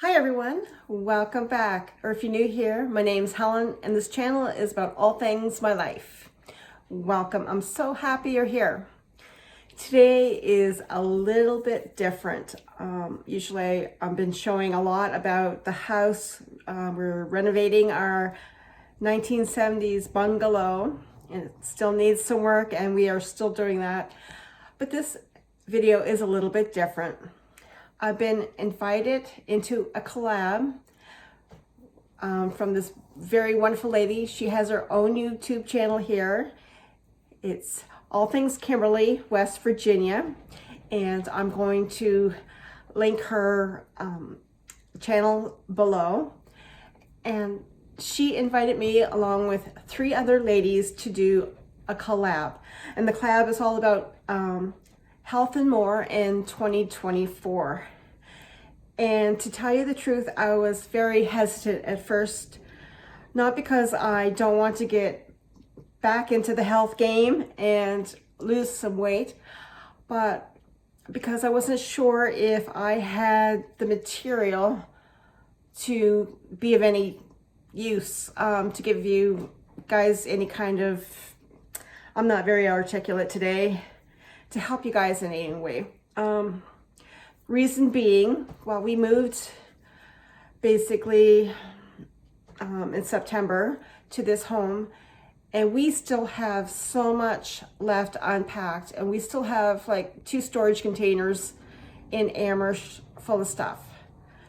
Hi everyone, welcome back. Or if you're new here, my name's Helen and this channel is about all things my life. Welcome, I'm so happy you're here. Today is a little bit different. Usually I've been showing a lot about the house. We're renovating our 1970s bungalow and it still needs some work and we are still doing that. But this video is a little bit different. I've been invited into a collab from this very wonderful lady. She has her own YouTube channel here. It's All Things Kimberly, West Virginia. And I'm going to link her channel below. And she invited me along with 3 other ladies to do a collab. And the collab is all about health and more in 2024. And to tell you the truth, I was very hesitant at first, not because I don't want to get back into the health game and lose some weight, but because I wasn't sure if I had the material to be of any use, to give you guys any kind of, I'm not very articulate today, to help you guys in any way. Reason being, well, we moved basically in September to this home, and we still have so much left unpacked, and we still have like 2 storage containers in Amherst full of stuff.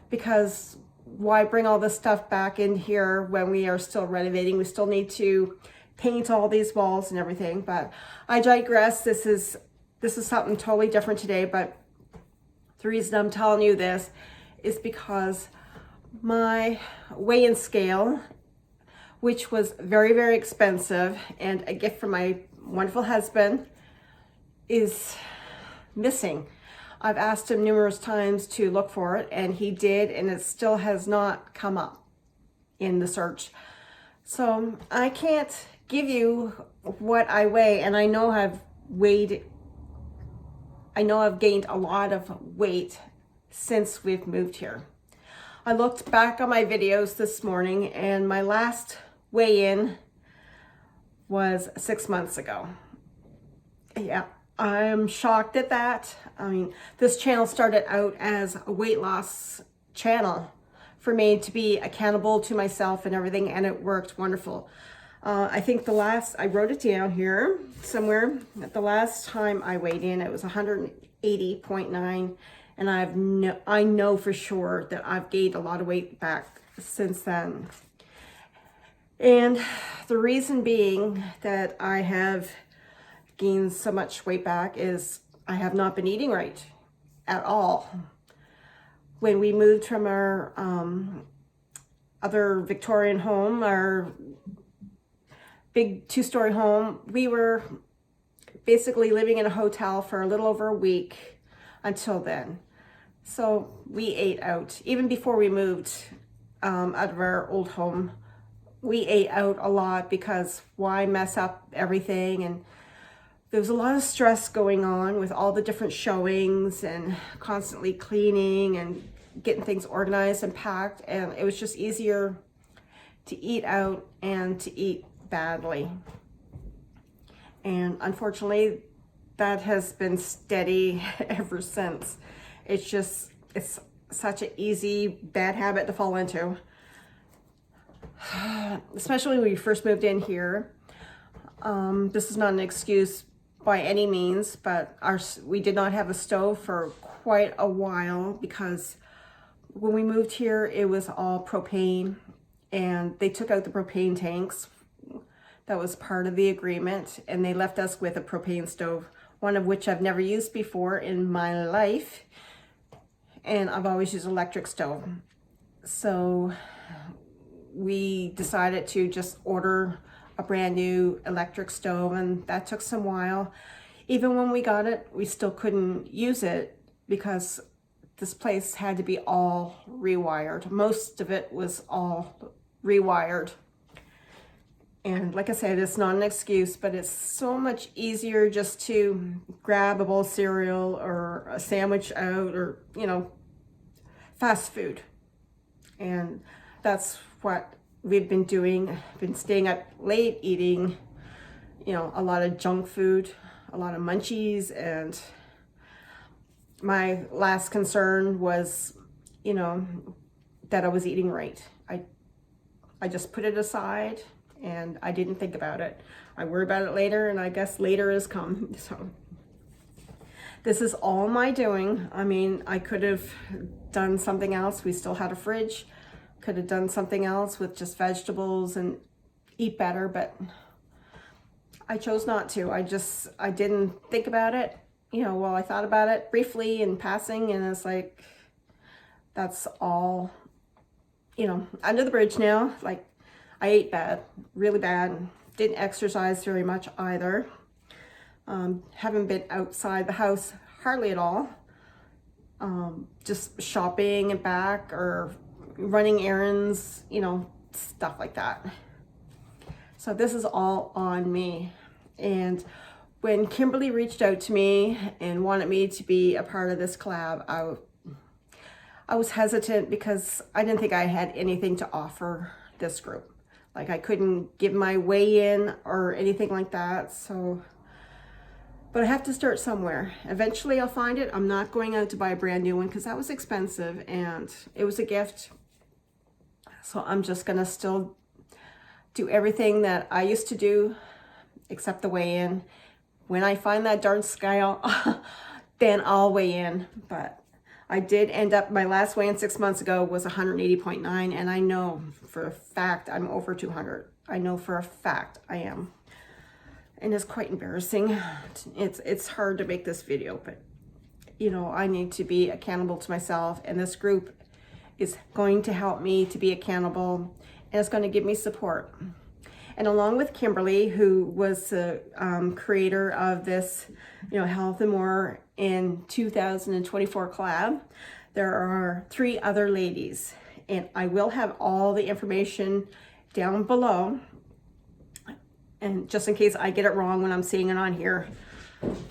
Because why bring all this stuff back in here when we are still renovating? We still need to paint all these walls and everything, but I digress. This is something totally different today, but the reason I'm telling you this is because my weigh-in scale, which was very, very expensive and a gift from my wonderful husband, is missing. I've asked him numerous times to look for it, and he did, and it still has not come up in the search. So I can't give you what I weigh, and I know I've gained a lot of weight since we've moved here. I looked back on my videos this morning and my last weigh-in was 6 months ago. Yeah, I'm shocked at that. I mean, this channel started out as a weight loss channel for me to be accountable to myself and everything, and it worked wonderful. I think I wrote it down here somewhere. The last time I weighed in, it was 180.9, and I know for sure that I've gained a lot of weight back since then. And the reason being that I have gained so much weight back is I have not been eating right at all. When we moved from our other Victorian home, our big 2-story home, we were basically living in a hotel for a little over a week until then. So we ate out. Even before we moved out of our old home, we ate out a lot because why mess up everything? And there was a lot of stress going on with all the different showings and constantly cleaning and getting things organized and packed. And it was just easier to eat out and to eat badly. And unfortunately, that has been steady ever since. It's such an easy bad habit to fall into. Especially when we first moved in here. This is not an excuse by any means, but we did not have a stove for quite a while because when we moved here, it was all propane, and they took out the propane tanks. That was part of the agreement, and they left us with a propane stove, one of which I've never used before in my life, and I've always used electric stove. So we decided to just order a brand new electric stove, and that took some while. Even when we got it, we still couldn't use it because this place had to be all rewired. Most of it was all rewired. And like I said, it's not an excuse, but it's so much easier just to grab a bowl of cereal or a sandwich out, or, fast food. And that's what we've been doing. Been staying up late, eating, you know, a lot of junk food, a lot of munchies. And my last concern was, you know, that I was eating right. I just put it aside and I didn't think about it. I worry about it later, and I guess later has come. So this is all my doing. I mean, I could have done something else. We still had a fridge. Could have done something else with just vegetables and eat better, but I chose not to. I didn't think about it. You know, well, I thought about it briefly in passing, and it's like, that's all, you know, under the bridge now. Like, I ate bad, really bad. Didn't exercise very much either. Haven't been outside the house hardly at all. Just shopping and back, or running errands, you know, stuff like that. So this is all on me. And when Kimberly reached out to me and wanted me to be a part of this collab, I was hesitant because I didn't think I had anything to offer this group. Like, I couldn't give my way in or anything like that. So, but I have to start somewhere. Eventually I'll find it. I'm not going out to buy a brand new one because that was expensive and it was a gift. So I'm just gonna still do everything that I used to do except the weigh in. When I find that darn scale, then I'll weigh in. But I did end up, my last weigh in 6 months ago was 180.9, and I know for a fact I'm over 200. I know for a fact I am. And it's quite embarrassing. It's hard to make this video, but you know, I need to be accountable to myself, and this group is going to help me to be accountable, and it's going to give me support. And along with Kimberly, who was the creator of this, you know, Health and More in 2024 collab, there are 3 other ladies, and I will have all the information down below, and just in case I get it wrong when I'm seeing it on here.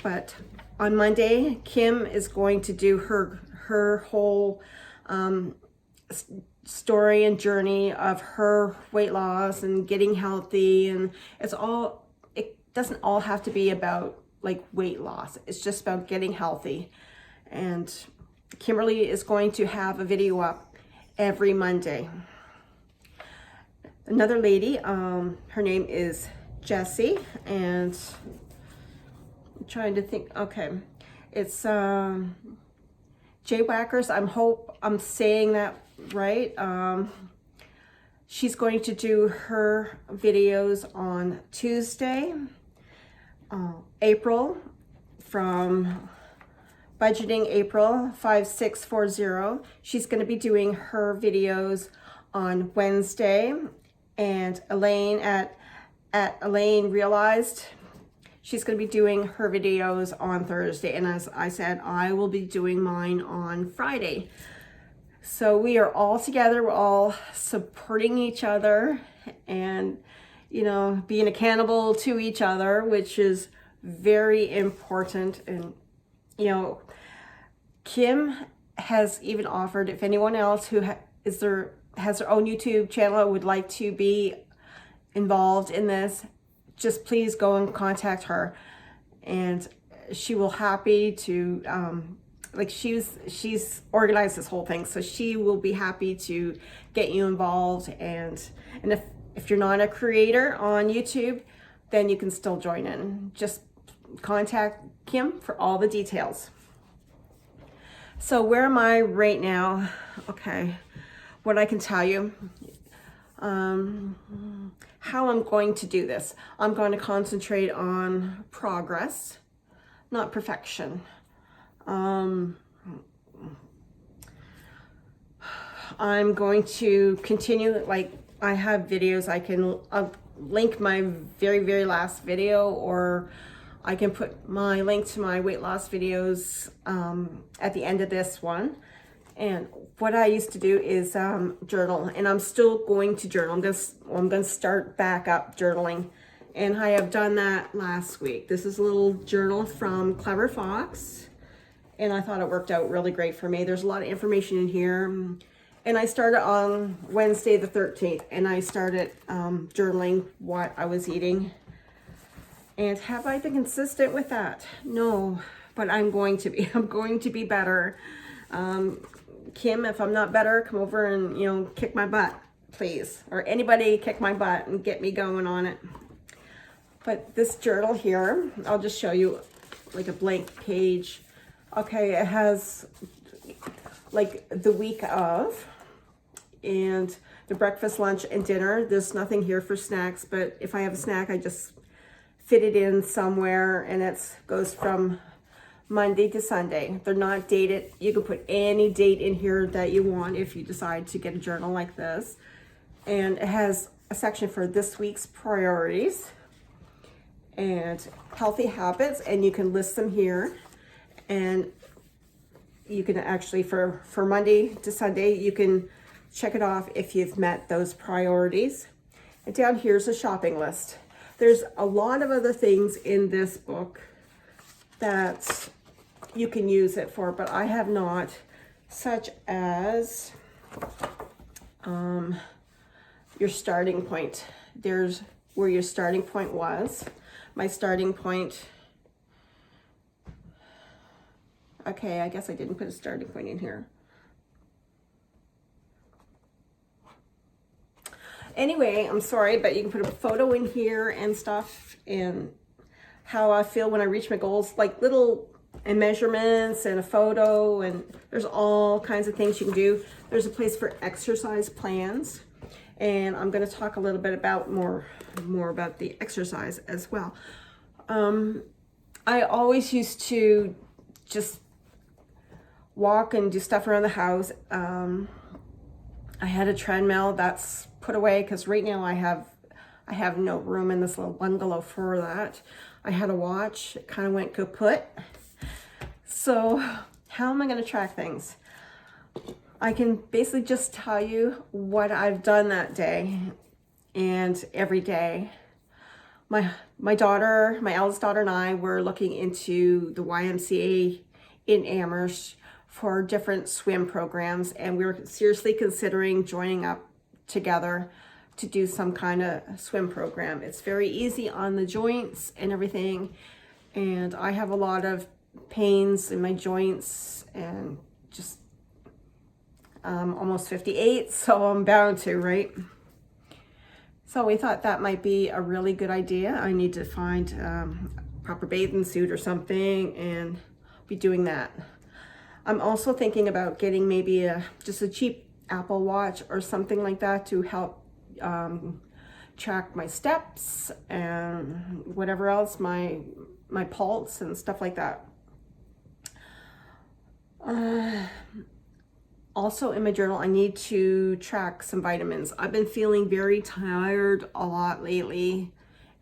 But on Monday, Kim is going to do her whole story and journey of her weight loss and getting healthy, and it doesn't all have to be about like weight loss. It's just about getting healthy. And Kimberly is going to have a video up every Monday. Another lady, her name is Jessi, and I'm trying to think. Okay, it's J Whackers. I'm saying that right. She's going to do her videos on Tuesday. Apryl from Budgeting Apryl 5640. She's going to be doing her videos on Wednesday, and Elaine at Elaine Realized, she's going to be doing her videos on Thursday. And as I said, I will be doing mine on Friday. So we are all together. We're all supporting each other and, you know, being accountable to each other, which is very important. And, you know, Kim has even offered, if anyone else who has their own YouTube channel would like to be involved in this, just please go and contact her, and she will happy to like she's organized this whole thing, so she will be happy to get you involved. And if you're not a creator on YouTube, then you can still join in. Just contact Kim for all the details. So where am I right now? Okay, what I can tell you, how I'm going to do this. I'm going to concentrate on progress, not perfection. I'm going to continue, like, I have videos. I'll link my very last video, or I can put my link to my weight loss videos at the end of this one. And what I used to do is journal, and I'm still going to journal. I'm going to start back up journaling, and I have done that last week. This is a little journal from Clever Fox, and I thought it worked out really great for me. There's a lot of information in here, And I started on Wednesday the 13th, and I started journaling what I was eating. And have I been consistent with that? No, but I'm going to be. I'm going to be better. Kim, if I'm not better, come over and, you know, kick my butt, please. Or anybody kick my butt and get me going on it. But this journal here, I'll just show you like a blank page. Okay, it has like the week of and the breakfast, lunch, and dinner. There's nothing here for snacks, but if I have a snack, I just fit it in somewhere, and it goes from Monday to Sunday. They're not dated. You can put any date in here that you want if you decide to get a journal like this. And it has a section for this week's priorities and healthy habits, and you can list them here. And you can actually, for Monday to Sunday, you can check it off if you've met those priorities. And down here's a shopping list. There's a lot of other things in this book that you can use it for, but I have not, such as your starting point. There's where your starting point was. My starting point, okay, I guess I didn't put a starting point in here. Anyway, I'm sorry, but you can put a photo in here and stuff, and how I feel when I reach my goals, like little and measurements and a photo, and there's all kinds of things you can do. There's a place for exercise plans, and I'm going to talk a little bit about more about the exercise as well. I always used to just walk and do stuff around the house. I had a treadmill that's put away because right now I have no room in this little bungalow for that. I had a watch, it kind of went kaput. So how am I going to track things? I can basically just tell you what I've done that day and every day. My daughter, my eldest daughter, and I were looking into the YMCA in Amherst for different swim programs, and we were seriously considering joining up together to do some kind of swim program. It's very easy on the joints and everything, and I have a lot of pains in my joints, and just almost 58, so I'm bound to, right? So we thought that might be a really good idea. I need to find a proper bathing suit or something and be doing that. I'm also thinking about getting maybe just a cheap Apple Watch or something like that to help track my steps and whatever else, my pulse and stuff like that. Also in my journal, I need to track some vitamins. I've been feeling very tired a lot lately,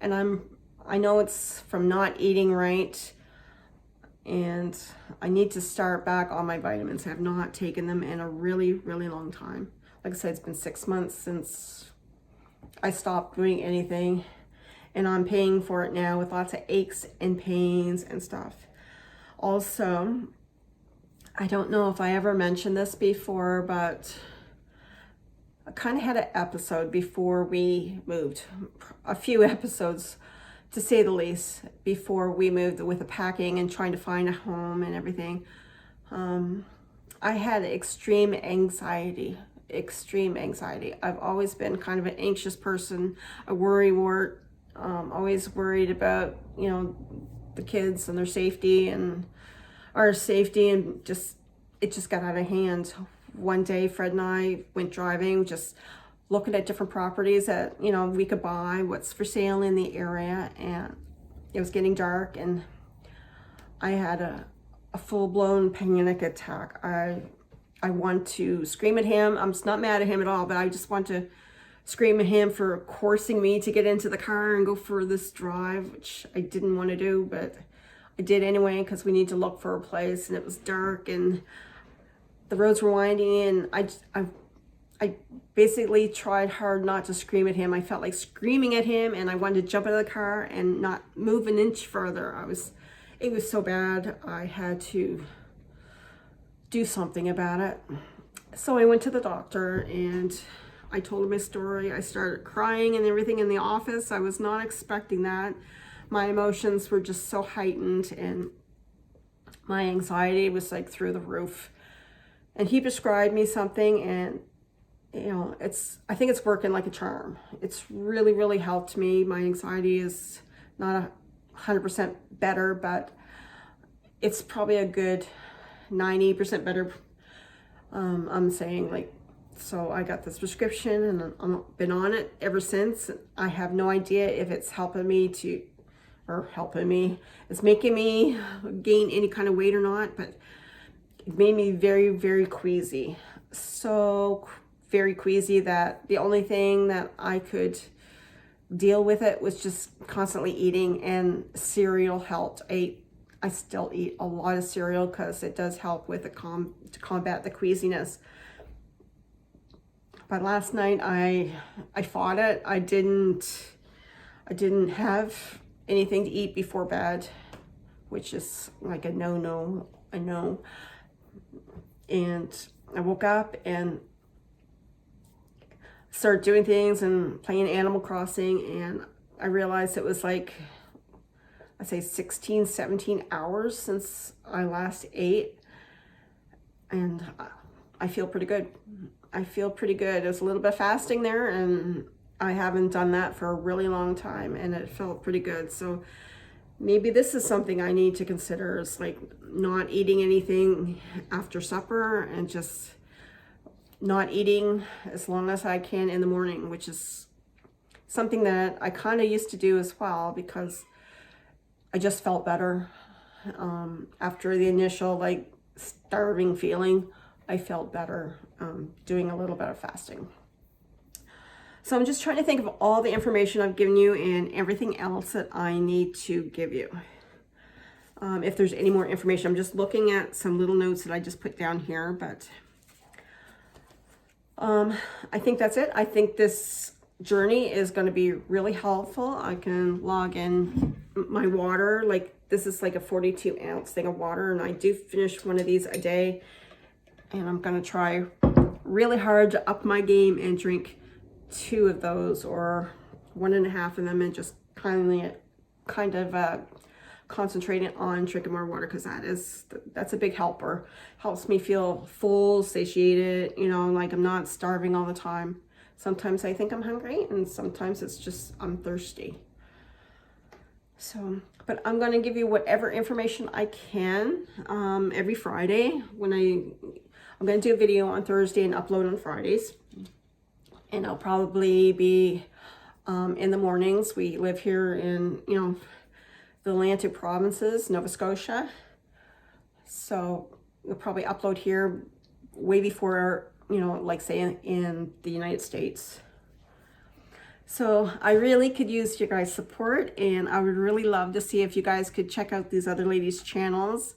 and I know it's from not eating right, and I need to start back on my vitamins. I have not taken them in a really, really long time. Like I said, it's been 6 months since I stopped doing anything, and I'm paying for it now with lots of aches and pains and stuff. Also, I don't know if I ever mentioned this before, but I kind of had an episode before we moved, a few episodes to say the least, before we moved with the packing and trying to find a home and everything. I had extreme anxiety. I've always been kind of an anxious person, a worrywart, always worried about, you know, the kids and their safety and our safety, and it just got out of hand. One day, Fred and I went driving, just looking at different properties that, you know, we could buy, what's for sale in the area, and it was getting dark, and I had a full-blown panic attack. I want to scream at him. I'm just not mad at him at all, but I just want to scream at him for forcing me to get into the car and go for this drive, which I didn't want to do, but I did anyway because we need to look for a place, and it was dark and the roads were winding, and I basically tried hard not to scream at him. I felt like screaming at him, and I wanted to jump out of the car and not move an inch further. It was so bad. I had to do something about it. So I went to the doctor and I told him my story. I started crying and everything in the office. I was not expecting that. My emotions were just so heightened and my anxiety was like through the roof. And he prescribed me something, and I think it's working like a charm. It's really, really helped me. My anxiety is not 100% better, but it's probably a good 90% better. I'm saying, like, so I got this prescription and I've been on it ever since. I have no idea if it's helping me it's making me gain any kind of weight or not, but it made me very, very queasy. So very queasy that the only thing that I could deal with it was just constantly eating, and cereal helped. I still eat a lot of cereal because it does help with to combat the queasiness. But last night I fought it. I didn't have anything to eat before bed, which is like a no, I know. And I woke up and started doing things and playing Animal Crossing, and I realized it was like, I say 16, 17 hours since I last ate, and I feel pretty good. I feel pretty good. There's a little bit of fasting there, and I haven't done that for a really long time, and it felt pretty good. So maybe this is something I need to consider, is like not eating anything after supper and just not eating as long as I can in the morning, which is something that I kind of used to do as well, because I just felt better. After the initial like starving feeling, I felt better doing a little bit of fasting. So I'm just trying to think of all the information I've given you and everything else that I need to give you. If there's any more information, I'm just looking at some little notes that I just put down here, but I think that's it. I think this journey is going to be really helpful. I can log in my water. Like, this is like a 42-ounce thing of water, and I do finish one of these a day. And I'm going to try really hard to up my game and drink 2 of those or 1.5 of them, and just kind of concentrating on drinking more water, because that's a big helper. Helps me feel full, satiated, like I'm not starving all the time. Sometimes I think I'm hungry, and sometimes it's just I'm thirsty. So, but I'm going to give you whatever information I can every Friday. I'm going to do a video on Thursday and upload on Fridays. And I'll probably be in the mornings. We live here in, the Atlantic provinces, Nova Scotia. So we'll probably upload here way before, like say in the United States. So I really could use your guys' support, and I would really love to see if you guys could check out these other ladies' channels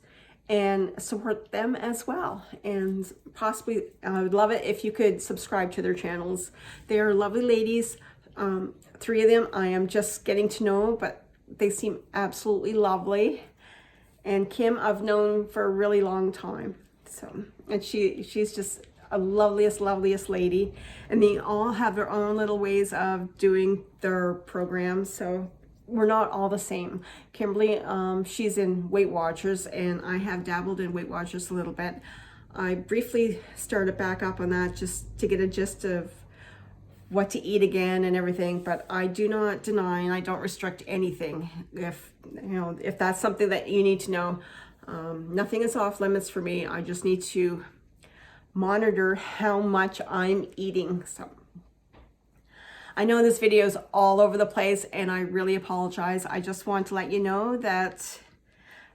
and support them as well. And possibly, I would love it if you could subscribe to their channels. They are lovely ladies. 3 of them I am just getting to know, but they seem absolutely lovely. And Kim I've known for a really long time. So, and she's just a loveliest lady. And they all have their own little ways of doing their programs. So we're not all the same. Kimberly, she's in Weight Watchers, and I have dabbled in Weight Watchers a little bit. I briefly started back up on that just to get a gist of what to eat again and everything, but I do not deny and I don't restrict anything. If that's something that you need to know, nothing is off limits for me. I just need to monitor how much I'm eating. So I know this video is all over the place, and I really apologize. I just want to let you know that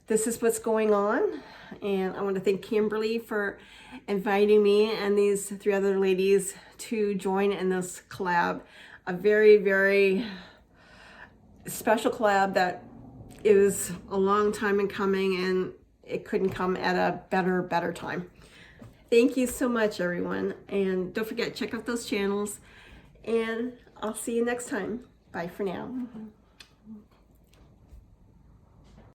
this is what's going on. And I want to thank Kimberly for inviting me and these 3 other ladies to join in this collab. A very, very special collab that is a long time in coming, and it couldn't come at a better time. Thank you so much, everyone. And don't forget, check out those channels. And I'll see you next time. Bye for now.